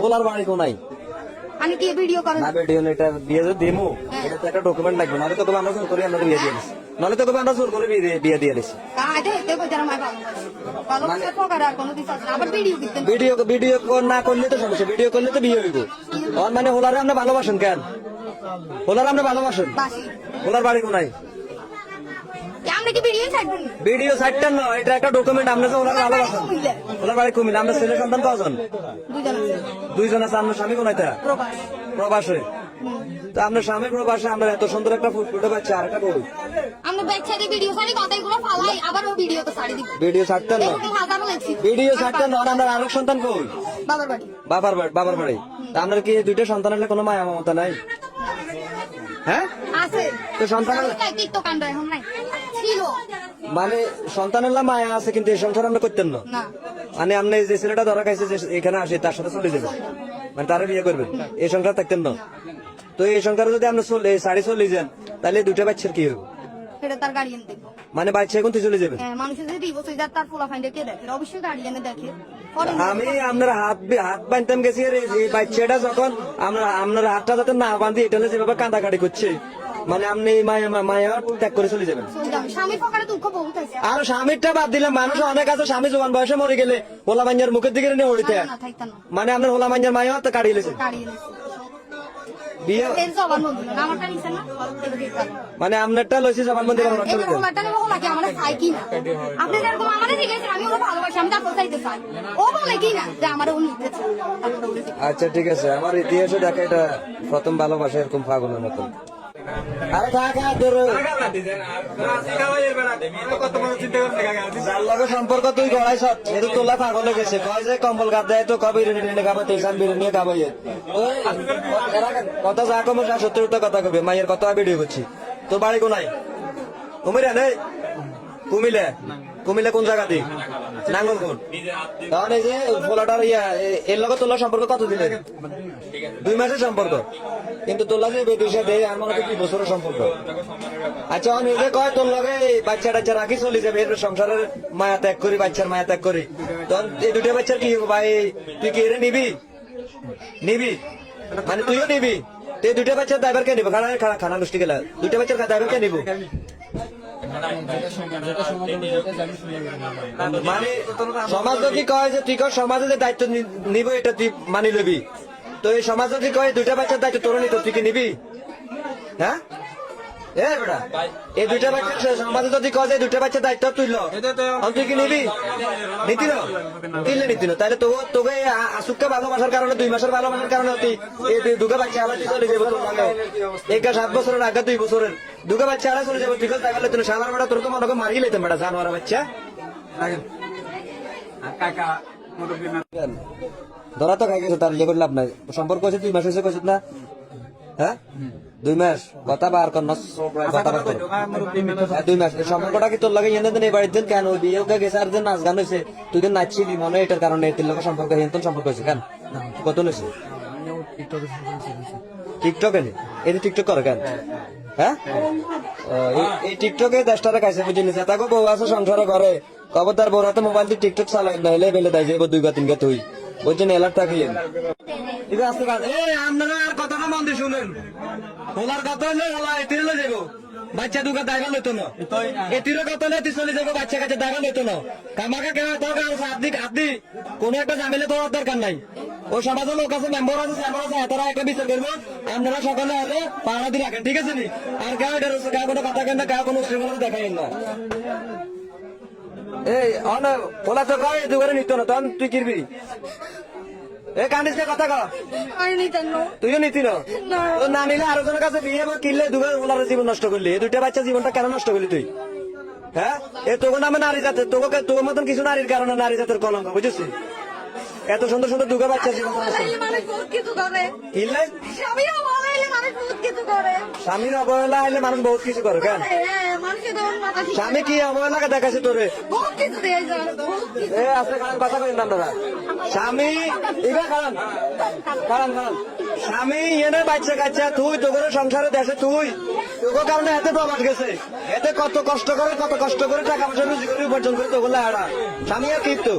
ওলার বাড়ি কোনাই আমি কি ভিডিও করেন না ভিডিও এটা বিয়ে যে দেমু এটা তো একটা ডকুমেন্ট লাগবে নাহলে তো আমরা জোর করে আমরা বিয়ে দিয়ে দিছি নাহলে তো আমরা জোর করে বিয়ে দিয়ে দিছি ভিডিও না করলে তো সমস্যা ভিডিও করলে তো বিয়ে হইব মানে হোলারে আমরা ভালোবাসেন কেন হোলার আমরা ভালোবাসেন হোলার বাড়ি কোনাই ভিডিও সাইটটা না এটা একটা ডকুমেন্ট আমরা তো ওনার ভালোবাসেন ওনার বাড়ি কুমিল্লা আমরা ছেলে সন্তান কজন দুইজন আছে আপনার স্বামী কোনায় তা প্রবাসে তো আপনার স্বামী প্রবাসে আমরা এত সুন্দর একটা ফুটফুটে পাচ্ছি আর একটা বই ভিডিও ছাড়তেন না ভিডিও ছাড়তেন না আমরা আরেক সন্তান কই বাবার বাড়ি তা আপনার কি দুইটা সন্তান হলে কোনো মায়া মমতা নাই হ্যাঁ তো সন্তান মানে সন্তানের মায়া আছে কিন্তু এই সংসার আমরা করতেন না মানে আপনি যে ছেলেটা ধরা খাইছে যে এখানে আসে তার সাথে চলে যাবেন মানে তারা বিয়ে করবেন এই সংসার থাকতেন না তো এই সংসারে যদি আপনি সাড়ে চলে যান তাহলে দুটা বাচ্চার কি হবে মানে বাচ্চা এখন তুই চলে যাবেন আমি আপনার হাত বাঁধতাম গেছি এই বাচ্চাটা যখন আমরা আপনার হাতটা যাতে না বাঁধি এটা যেভাবে কাঁদাকাটি করছে মানে আপনি মায়া ত্যাগ করে চলে যাবেন আর স্বামীরটা বাদ দিলাম মানুষ অনেক আছে স্বামী জোয়ান বয়সে মরে গেলে হোলা মাঞ্জার মুখের দিকে নিয়ে উড়িতে মানে আপনার হোলা মাঞ্জার মায়া তো কাটিয়ে লেছে মানে আপনারটা লইছে জবানবন্দি আচ্ছা ঠিক আছে আমার ইতিহাসে দেখা এটা প্রথম ভালোবাসা এরকম পাগলের মতন আরে সম্পর্ক তুই গড়াইছ এটা তোলা পাগল গেছে কয় যে কম্বল গাদ দেয় তো কবে খাবো তেসান বিরিয়ানি খাবো কথা যা কম সত্তর কথা কবে মায়ের কথা ভিডিও করছি তোর বাড়ি কোনায় কুমিরা নেই কুমিলে কুমিলে কোন জায়গা দি নাঙ্গল কোন তখন এই যে ফোলাটার এর লগত তোলার সম্পর্ক কত দিনের 2 মাসের সম্পর্ক কিন্তু তোলা যে বেদুষা দেয় আমার মনে 2 বছরের সম্পর্ক আচ্ছা নিজে কয় তোর লগে বাচ্চা টাচ্চা রাখি চলে যাবে এর সংসারের মায়া ত্যাগ করি বাচ্চার মায়া ত্যাগ করি তখন এই দুটো বাচ্চার কি ভাই তুই কি এর নিবি মানে তুইও নিবি তো এই দুটো বাচ্চার ড্রাইভার কে নিবো খানা গোষ্ঠী গেলা দুটো বাচ্চার ড্রাইভার কে নিবো মানে সমাজ যদি কয় যে তুই সমাজে যে দায়িত্ব নিব এটা তুই মানি লবি তো এই সমাজ যদি কয় দুইটা বাচ্চার দায়িত্ব তোর নিত তুই কি নিবি হ্যাঁ এই দুইটা বাচ্চা সমাজে যদি কয় যে দুইটা বাচ্চার দায়িত্ব তুইল তুই কি নিবি নিতি না তাহলে তোকে আসুককে ভালোবাসার কারণে 2 মাসের ভালোবাসার কারণে তুই এই দুটো বাচ্চা আলাদা চলে যাবো তোর এই 7 বছরের আগে 2 বছরের দুটো বাচ্চা আলাদা চলে যাবো তুই তাহলে তুই সালার বেড়া তোর তো মনে করে মারিয়ে লেতেন বেড়া জানোয়ার বাচ্চা ধরা তো খাই গেছো তার ইয়ে করে লাভ নাই সম্পর্ক হচ্ছে 2 মাস হয়েছে কইছ না হ্যাঁ 2 মাস কথা বার কর না কথা বার কর 2 মাস সম্পর্কটা কি তোর লাগে এনে দেন এই বাড়িতে কেন বিয়ে ওকে গেছে আর যে নাচ গান হয়েছে তুই তো নাচছিলি মনে এটার কারণে এর লোকের সম্পর্ক হেন্তন সম্পর্ক হয়েছে কেন কত হয়েছে টিকটকে নেই এই টিকটক করে কেন হ্যাঁ এই টিকটকে 10টারে খাইছে বুঝে নিছে তাকে বউ আছে সংসারে ঘরে খবরদার বউ হাতে মোবাইল দিয়ে টিকটক চালাই না হলে বেলে দেয় যাবো 2 বা 3 গে তুই বলছেন এলার থাকিয়ে আপনারা আর কথাটা মন দিয়ে শুনেন হোলার কথা হলে হোলা এতিরে যাবো বাচ্চা দুগা দেখা লইতো না এতিরে কথা হলে চলে যাবো বাচ্চা কাছে দেখা লইতো না কামাকা কেউ দরকার আপনি কোন একটা ঝামেলা তোর দরকার নাই ও সমাজের লোক আছে মেম্বার আছে তারা একটা বিচার করবো আপনারা সকালে হলে পাহাড়া দিয়ে রাখেন ঠিক আছে নি আর কেউ এটা কেউ কোনো কথা কেন না কেউ কোনো শ্রীমন্ত দেখাই না এই ওলা তো কয় দুগারে নিত না তখন তুই কিরবি এ কান্দিস কথা কর তুইও নিতি না নিলে আরো জনের কাছে বিয়ে কিনলে দুবার ওলার জীবন নষ্ট করলি এই 2টা বাচ্চা জীবনটা কেন নষ্ট করলি তুই হ্যাঁ এ তোর নামে নারী জাতের তোর মতন কিছু নারীর কারণে নারী জাতের কলঙ্ক বুঝেছিস এত সুন্দর সুন্দর 2 বাচ্চা জীবন স্বামীর অবহেলা হইলে মানুষ বহুত কিছু করে কেন স্বামী কি অবহেলাকে দেখাচ্ছে তোরে আজকে কারণ কথা বলেন আপনারা স্বামী কারণ স্বামী এনে বাচ্চা কাচ্চা তুই তোর সংসারে দেশে তুই তোর কারণে এতে প্রবাদ গেছে, এতে কত কষ্ট করে টাকা পয়সা রুজি করে উপার্জন করে তো বললে হারা স্বামী আর কিন্তু